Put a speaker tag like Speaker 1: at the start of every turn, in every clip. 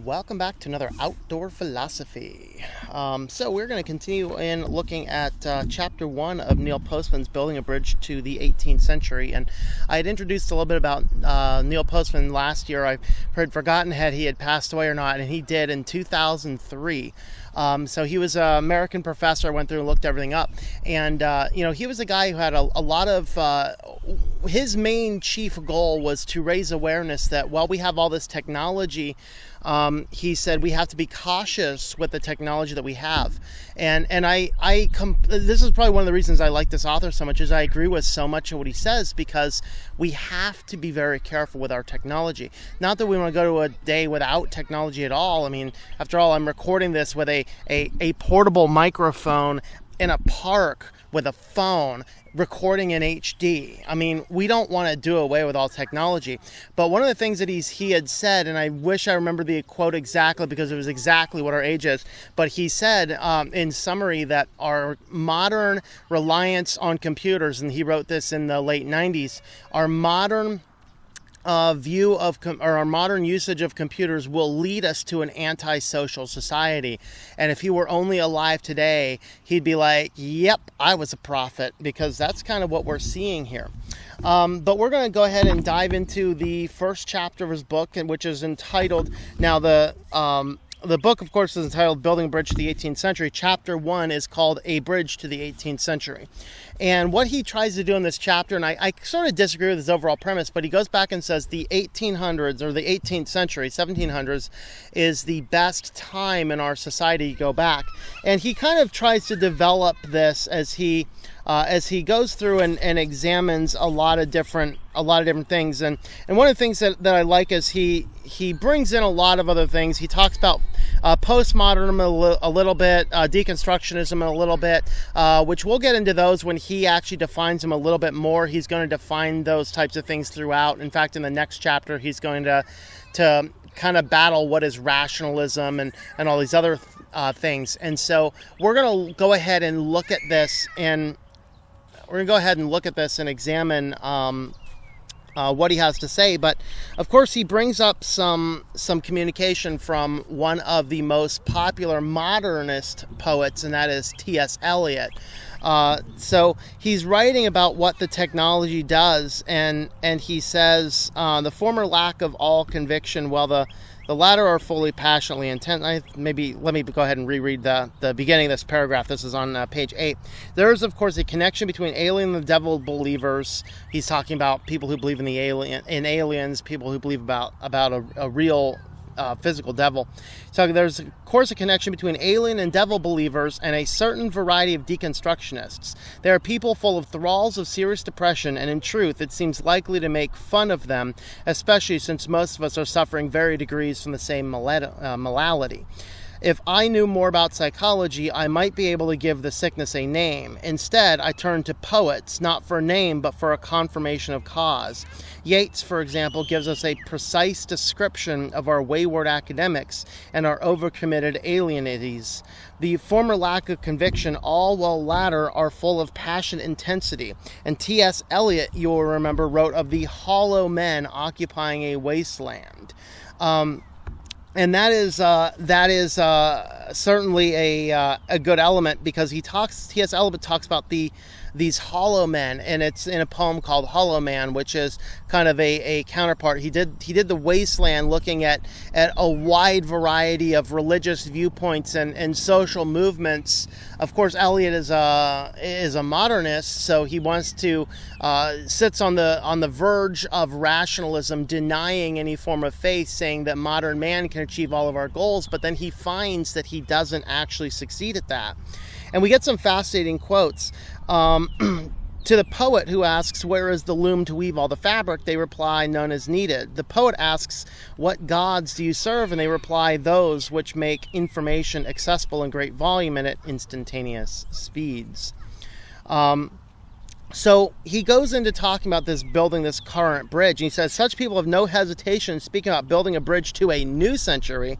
Speaker 1: Welcome back to another Outdoor Philosophy. So we're going to continue in looking at Chapter 1 of Neil Postman's Building a Bridge to the 18th Century. And I had introduced a little bit about Neil Postman last year. I had forgotten had he had passed away or not, and he did in 2003. So he was an American professor. I went through and looked everything up. And, he was a guy who had a lot of... his main chief goal was to raise awareness that while we have all this technology, he said we have to be cautious with the technology that we have. And this is probably one of the reasons I like this author so much, is I agree with so much of what he says, because we have to be very careful with our technology. Not that we want to go to a day without technology at all. I mean, after all, I'm recording this with a portable microphone in a park with a phone, recording in HD. I mean, we don't want to do away with all technology. But one of the things that he had said, and I wish I remember the quote exactly because it was exactly what our age is, but he said in summary that our modern reliance on computers, and he wrote this in the late 90s, our modern our modern usage of computers will lead us to an antisocial society. And if he were only alive today, he'd be like, yep, I was a prophet, because that's kind of what we're seeing here. But we're going to go ahead and dive into the first chapter of his book, which is entitled, now the book, of course, is entitled Building a Bridge to the 18th Century. Chapter 1 is called A Bridge to the 18th Century. And what he tries to do in this chapter, and I sort of disagree with his overall premise, but he goes back and says the 1800s or the 18th century, 1700s, is the best time in our society to go back. And he kind of tries to develop this as he goes through and examines a lot of different things. And one of the things that I like is he brings in a lot of other things. He talks about postmodernism a little bit, deconstructionism a little bit, which we'll get into those when he actually defines them a little bit more. He's going to define those types of things throughout. In fact, in the next chapter, he's going to kind of battle what is rationalism and all these other things. And so we're going to go ahead and look at this and examine what he has to say. But of course, he brings up some communication from one of the most popular modernist poets, and that is T.S. Eliot. So he's writing about what the technology does, and he says the former lack of all conviction, while the latter are fully passionately intent. Let me go ahead and reread the beginning of this paragraph. This is on page 8. There is, of course, a connection between alien and the devil believers. He's talking about people who believe in aliens, people who believe about a real physical devil. So there's, of course, a connection between alien and devil believers and a certain variety of deconstructionists. They are people full of thralls of serious depression, and in truth, it seems likely to make fun of them, especially since most of us are suffering varying degrees from the same malady. If I knew more about psychology, I might be able to give the sickness a name. Instead, I turn to poets, not for a name, but for a confirmation of cause. Yeats, for example, gives us a precise description of our wayward academics and our overcommitted alienities. The former lack of conviction, all while latter are full of passion intensity. And T.S. Eliot, you will remember, wrote of the hollow men occupying a wasteland. And that is certainly a good element, because T.S. Eliot talks about these hollow men, and it's in a poem called Hollow Man, which is kind of a counterpart. He did the wasteland, looking at a wide variety of religious viewpoints and social movements. Of course, Eliot is a modernist, so he wants to sits on the verge of rationalism, denying any form of faith, saying that modern man can achieve all of our goals, but then he finds that he doesn't actually succeed at that. And we get some fascinating quotes. To the poet who asks, where is the loom to weave all the fabric? They reply, none is needed. The poet asks, what gods do you serve? And they reply, those which make information accessible in great volume and at instantaneous speeds. So he goes into talking about this, building this current bridge. And he says, such people have no hesitation in speaking about building a bridge to a new century.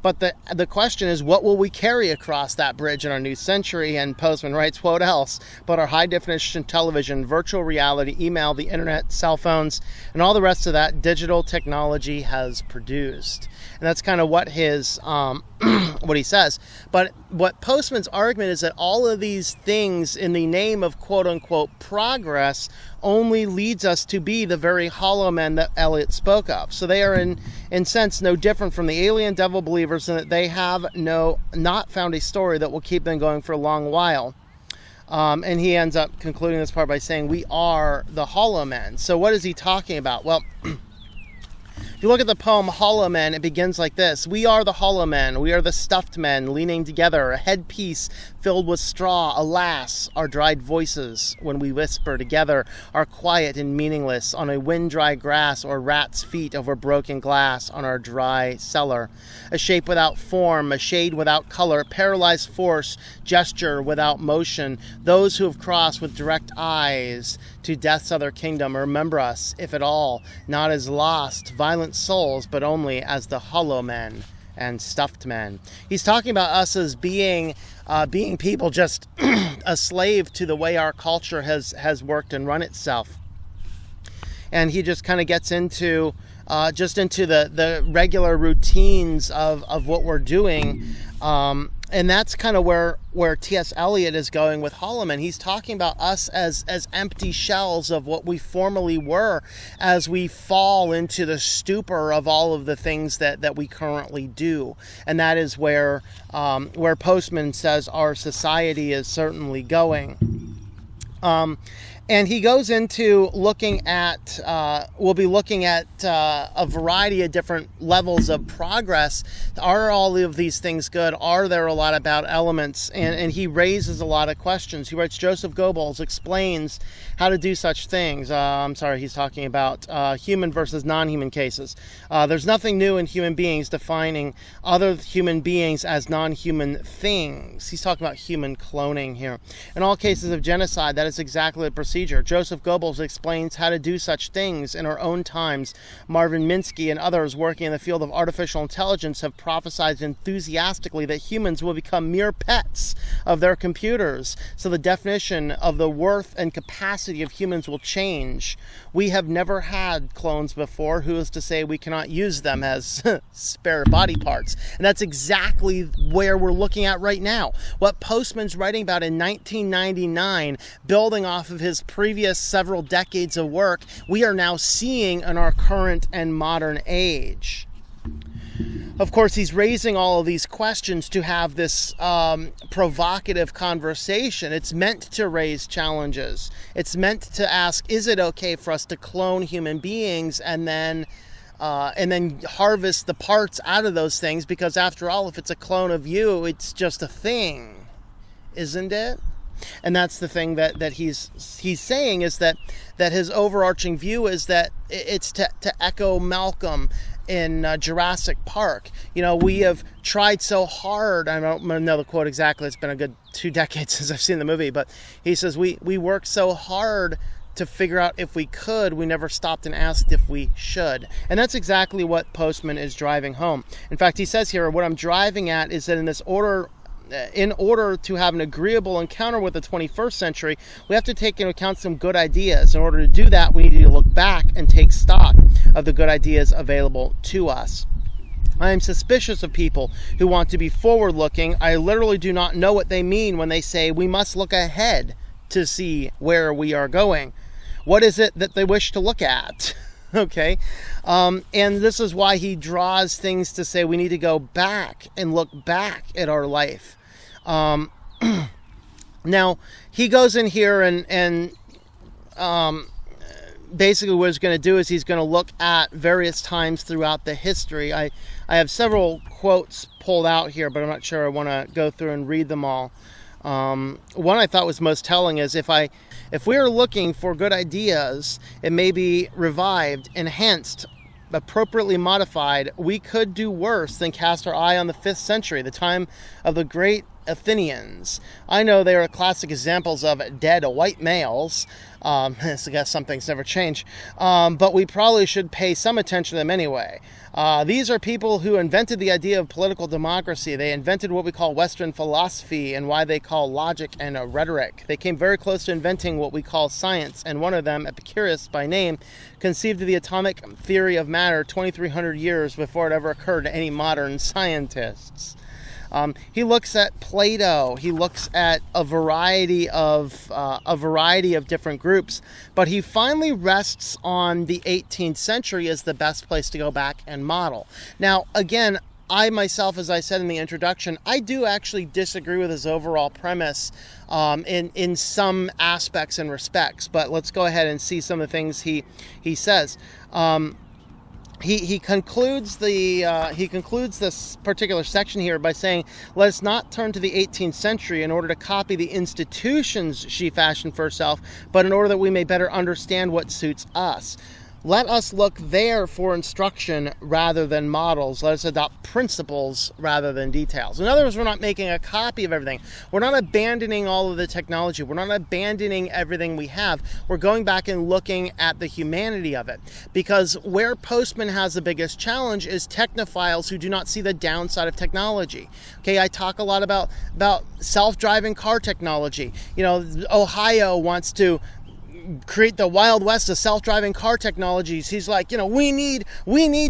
Speaker 1: But the question is, what will we carry across that bridge in our new century? And Postman writes, what else but our high-definition television, virtual reality, email, the internet, cell phones, and all the rest of that digital technology has produced. And that's kind of what his what he says. But what Postman's argument is that all of these things in the name of quote-unquote progress only leads us to be the very hollow men that Eliot spoke of. So they are in sense no different from the alien devil believers in that they have not found a story that will keep them going for a long while. And he ends up concluding this part by saying, we are the hollow men. So what is he talking about? Well, if you look at the poem Hollow Men, it begins like this. We are the hollow men. We are the stuffed men leaning together, a headpiece filled with straw. Alas, our dried voices, when we whisper together, are quiet and meaningless on a wind-dry grass or rat's feet over broken glass on our dry cellar. A shape without form, a shade without color, paralyzed force, gesture without motion. Those who have crossed with direct eyes to death's other kingdom remember us, if at all, not as lost, violent souls, but only as the hollow men and stuffed men. He's talking about us as being people just a slave to the way our culture has worked and run itself. And he just kind of gets into the regular routines of what we're doing. And that's kind of where T.S. Eliot is going with Hollow Men. He's talking about us as empty shells of what we formerly were as we fall into the stupor of all of the things that we currently do. And that is where Postman says our society is certainly going. And he goes into looking at, we'll be looking at a variety of different levels of progress. Are all of these things good? Are there a lot of bad elements? And he raises a lot of questions. He writes, Joseph Goebbels explains how to do such things. He's talking about human versus non-human cases. There's nothing new in human beings defining other human beings as non-human things. He's talking about human cloning here. In all cases of genocide, that is exactly the procedure. Joseph Goebbels explains how to do such things in our own times. Marvin Minsky and others working in the field of artificial intelligence have prophesied enthusiastically that humans will become mere pets of their computers. So the definition of the worth and capacity of humans will change. We have never had clones before. Who is to say we cannot use them as spare body parts? And that's exactly where we're looking at right now. What Postman's writing about in 1999, building off of his previous several decades of work, we are now seeing in our current and modern age. Of course, he's raising all of these questions to have this provocative conversation. It's meant to raise challenges. It's meant to ask, is it okay for us to clone human beings and then harvest the parts out of those things? Because after all, if it's a clone of you, it's just a thing, isn't it? And that's the thing that he's saying, is that his overarching view is that it's to echo Malcolm in Jurassic Park. You know, we have tried so hard. I don't know the quote exactly. It's been a good 2 decades since I've seen the movie, but he says we worked so hard to figure out if we could. We never stopped and asked if we should. And that's exactly what Postman is driving home. In fact, he says here, what I'm driving at is that in order to have an agreeable encounter with the 21st century, we have to take into account some good ideas. In order to do that, we need to look back and take stock of the good ideas available to us. I am suspicious of people who want to be forward-looking. I literally do not know what they mean when they say we must look ahead to see where we are going. What is it that they wish to look at? Okay, and this is why he draws things to say we need to go back and look back at our life. Now, he goes in here and basically what he's going to do is he's going to look at various times throughout the history. I have several quotes pulled out here, but I'm not sure I want to go through and read them all. One I thought was most telling is if we are looking for good ideas, it may be revived, enhanced, appropriately modified. We could do worse than cast our eye on the 5th century, the time of the great Athenians. I know they are classic examples of dead white males. I guess some things never change. But we probably should pay some attention to them anyway. These are people who invented the idea of political democracy. They invented what we call Western philosophy and why they call logic and rhetoric. They came very close to inventing what we call science, and one of them, Epicurus by name, conceived of the atomic theory of matter 2,300 years before it ever occurred to any modern scientists. He looks at Plato. He looks at a variety of different groups, but he finally rests on the 18th century as the best place to go back and model. Now, again, I myself, as I said in the introduction, I do actually disagree with his overall premise in some aspects and respects. But let's go ahead and see some of the things he says. He concludes this particular section here by saying, "Let us not turn to the 18th century in order to copy the institutions she fashioned for herself, but in order that we may better understand what suits us. Let us look there for instruction rather than models. Let us adopt principles rather than details." In other words, we're not making a copy of everything. We're not abandoning all of the technology. We're not abandoning everything we have. We're going back and looking at the humanity of it. Because where Postman has the biggest challenge is technophiles who do not see the downside of technology. Okay, I talk a lot about self-driving car technology. You know, Ohio wants to create the Wild West of self-driving car technologies. He's like, we need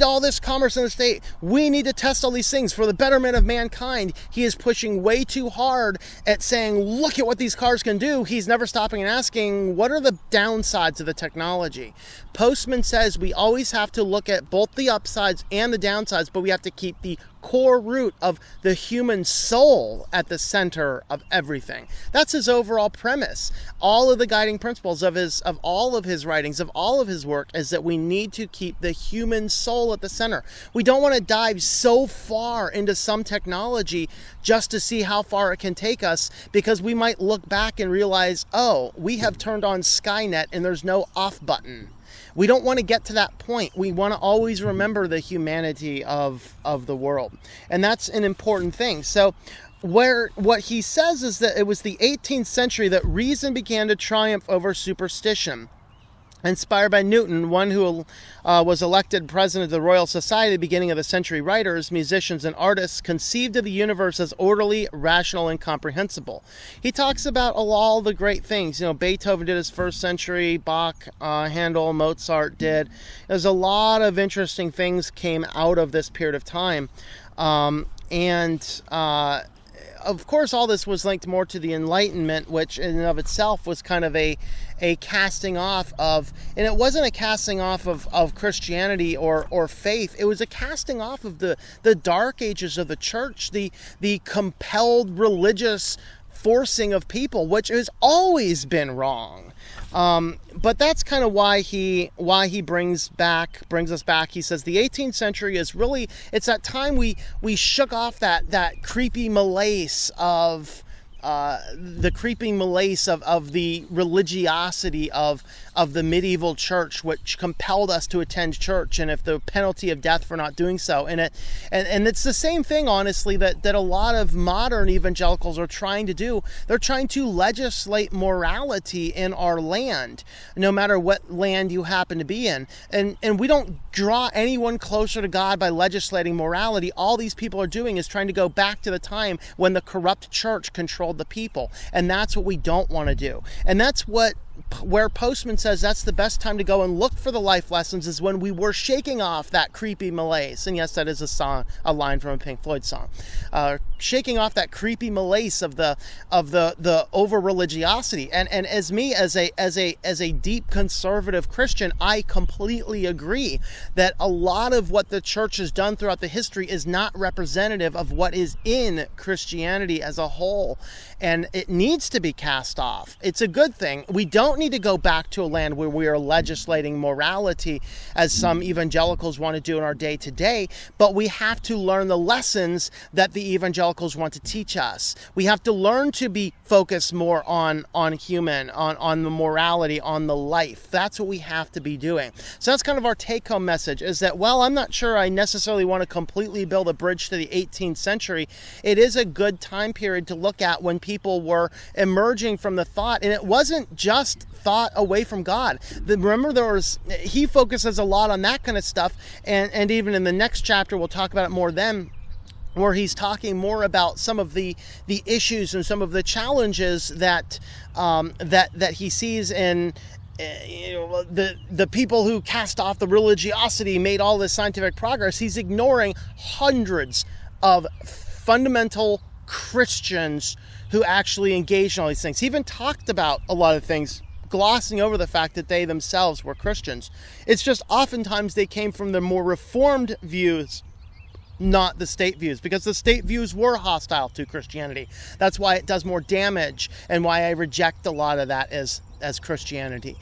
Speaker 1: all this commerce in the state. We need to test all these things for the betterment of mankind. He is pushing way too hard at saying, look at what these cars can do. He's never stopping and asking, what are the downsides of the technology? Postman says we always have to look at both the upsides and the downsides, but we have to keep the core root of the human soul at the center of everything. That's his overall premise. All of the guiding principles of all of his writings, of all of his work, is that we need to keep the human soul at the center. We don't want to dive so far into some technology just to see how far it can take us, because we might look back and realize, oh, we have turned on Skynet and there's no off button. We don't want to get to that point. We want to always remember the humanity of the world. And that's an important thing. So what he says is that it was the 18th century that reason began to triumph over superstition. Inspired by Newton, one who was elected president of the Royal Society at the beginning of the century, writers, musicians, and artists conceived of the universe as orderly, rational, and comprehensible. He talks about all the great things. Beethoven did his first century, Bach, Handel, Mozart did. There's a lot of interesting things came out of this period of time. Of course, all this was linked more to the Enlightenment, which in and of itself was kind of a casting off of, and it wasn't a casting off of Christianity or faith. It was a casting off of the dark ages of the church, the compelled religious forcing of people, which has always been wrong. But that's kind of why he brings us back. He says the 18th century is really, it's that time we shook off that creepy malaise of the religiosity of the medieval church, which compelled us to attend church, and if the penalty of death for not doing so. And it's the same thing, honestly, that a lot of modern evangelicals are trying to do. They're trying to legislate morality in our land, no matter what land you happen to be in. And we don't draw anyone closer to God by legislating morality. All these people are doing is trying to go back to the time when the corrupt church controlled the people. And that's what we don't want to do. And that's where Postman says that's the best time to go and look for the life lessons, is when we were shaking off that creepy malaise. And yes, that is a line from a Pink Floyd song. Shaking off that creepy malaise of the over religiosity. And as a deep conservative Christian, I completely agree that a lot of what the church has done throughout the history is not representative of what is in Christianity as a whole. And it needs to be cast off. It's a good thing. We don't don't need to go back to a land where we are legislating morality as some evangelicals want to do in our day to day, but we have to learn the lessons that the evangelicals want to teach us. We have to learn to be focused more on human, on the morality, on the life. That's what we have to be doing. So that's kind of our take-home message, is that, well, I'm not sure I necessarily want to completely build a bridge to the 18th century. It is a good time period to look at when people were emerging from the thought, and it wasn't just thought away from God. Remember, he focuses a lot on that kind of stuff, and even in the next chapter, we'll talk about it more then, where he's talking more about some of the issues and some of the challenges that he sees in the people who cast off the religiosity, made all this scientific progress. He's ignoring hundreds of fundamental Christians who actually engaged in all these things. He even talked about a lot of things, glossing over the fact that they themselves were Christians. It's just oftentimes they came from the more reformed views, not the state views, because the state views were hostile to Christianity. That's why it does more damage, and why I reject a lot of that as Christianity,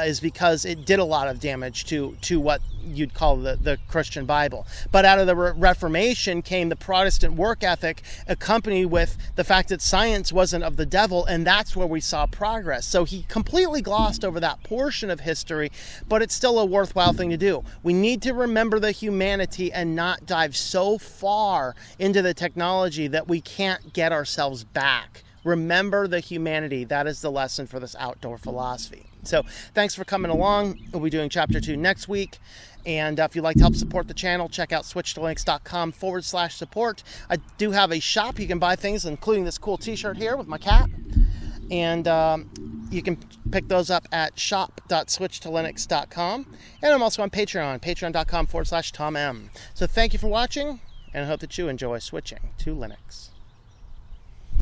Speaker 1: is because it did a lot of damage to what you'd call the Christian Bible. But out of the Reformation came the Protestant work ethic, accompanied with the fact that science wasn't of the devil, and that's where we saw progress. So he completely glossed over that portion of history, but it's still a worthwhile thing to do. We need to remember the humanity and not dive so far into the technology that we can't get ourselves back. Remember the humanity. That is the lesson for this outdoor philosophy. So thanks for coming along. We'll be doing chapter 2 next week. And if you'd like to help support the channel, check out switchtolinux.com/support. I do have a shop. You can buy things, including this cool t-shirt here with my cat. And you can pick those up at shop.switchtolinux.com. And I'm also on Patreon, patreon.com/TomM. So thank you for watching, and I hope that you enjoy switching to Linux.